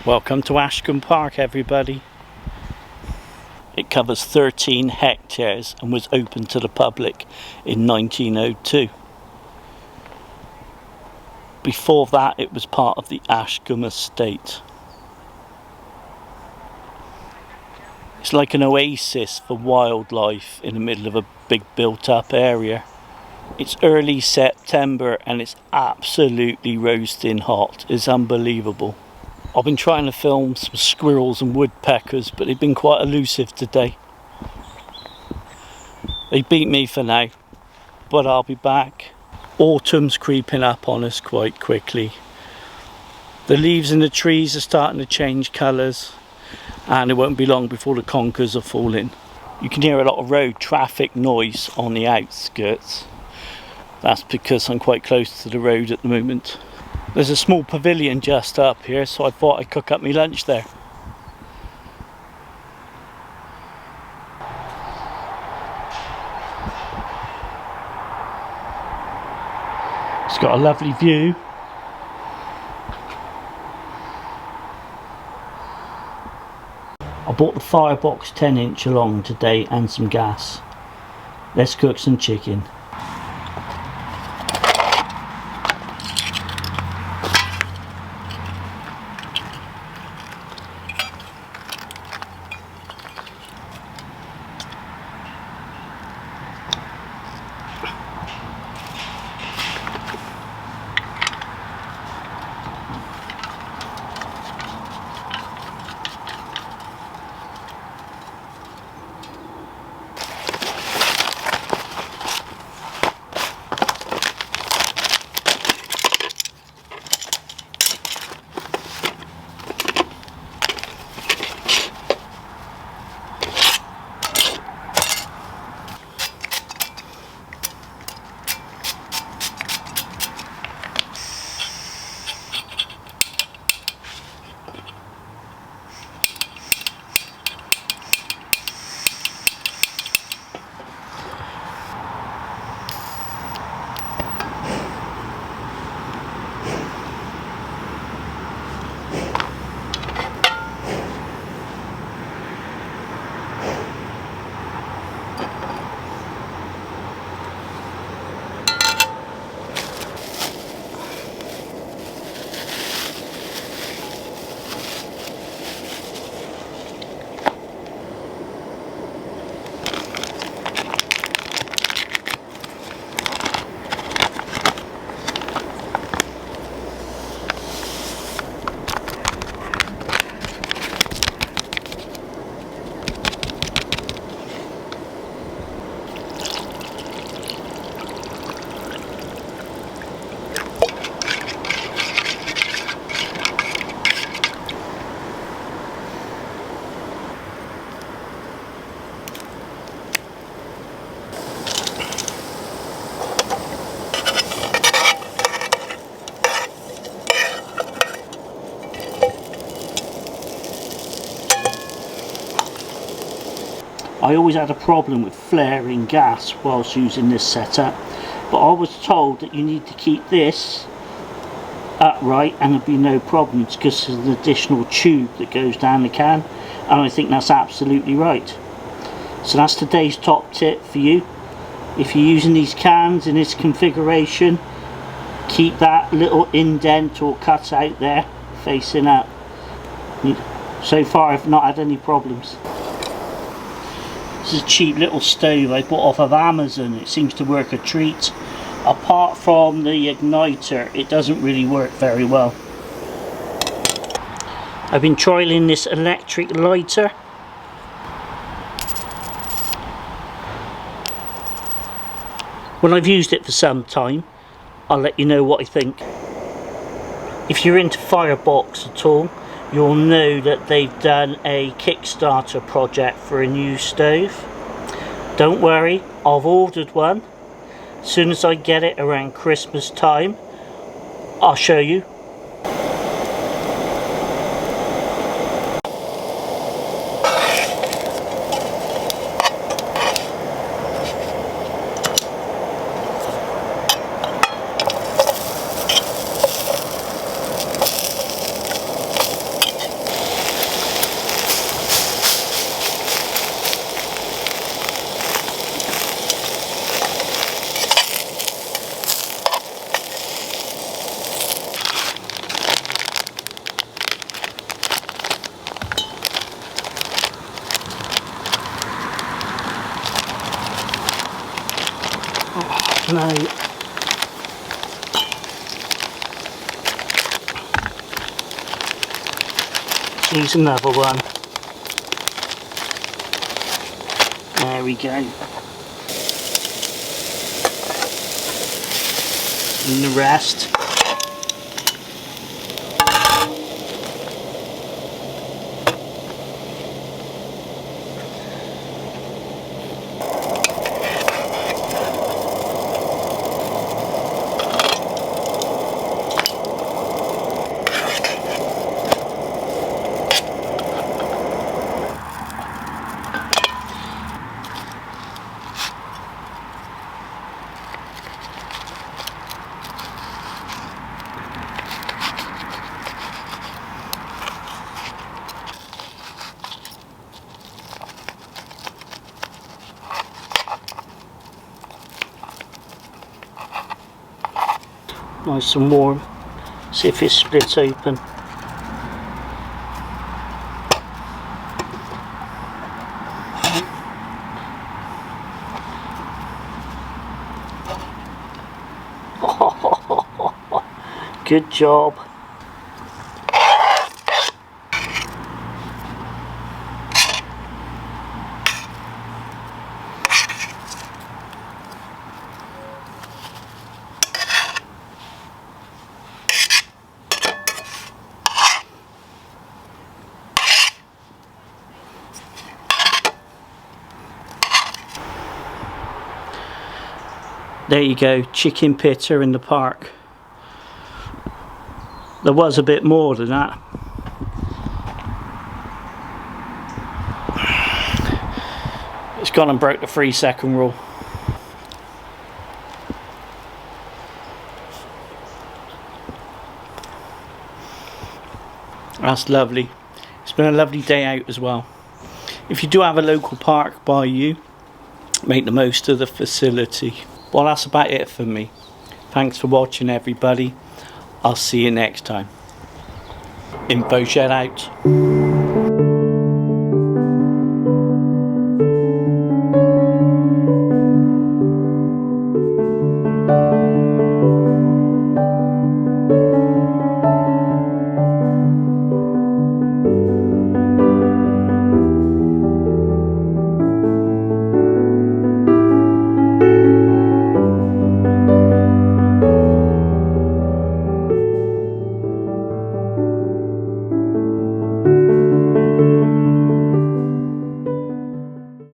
Welcome to Ashcombe Park, everybody. It covers 13 hectares and was opened to the public in 1902. Before that, it was part of the Ashcombe estate. It's like an oasis for wildlife in the middle of a big built-up area. It's early September and it's absolutely roasting hot. It's unbelievable. I've been trying to film some squirrels and woodpeckers, but they've been quite elusive today. They beat me for now, but I'll be back. Autumn's creeping up on us quite quickly. The leaves in the trees are starting to change colours, and it won't be long before the conkers are falling. You can hear a lot of road traffic noise on the outskirts. That's because I'm quite close to the road at the moment. There's a small pavilion just up here, so I thought I'd cook up my lunch there. It's got a lovely view. I bought the Firebox 10-inch along today and some gas. Let's cook some chicken. I always had a problem with flaring gas whilst using this setup, but I was told that you need to keep this upright and there'll be no problems because there's an additional tube that goes down the can, and I think that's absolutely right. So that's today's top tip for you. If you're using these cans in this configuration, keep that little indent or cut out there facing up. So far I've not had any problems. This is a cheap little stove I bought off of Amazon. It seems to work a treat. Apart from the igniter, it doesn't really work very well. I've been trialing this electric lighter. When I've used it for some time, I'll let you know what I think. If you're into Firebox at all, you'll know that they've done a Kickstarter project for a new stove. Don't worry, I've ordered one. As soon as I get it around Christmas time, I'll show you. out. Use another one. There we go. And the rest. Nice and warm. See if it splits open. Good job. There you go, Chicken Pitta in the park. There was a bit more than that. It's gone and broke the 3-second rule. That's lovely. It's been a lovely day out as well. If you do have a local park by you, make the most of the facility. Well, that's about it for me. Thanks for watching, everybody. I'll see you next time. InfoZhed out.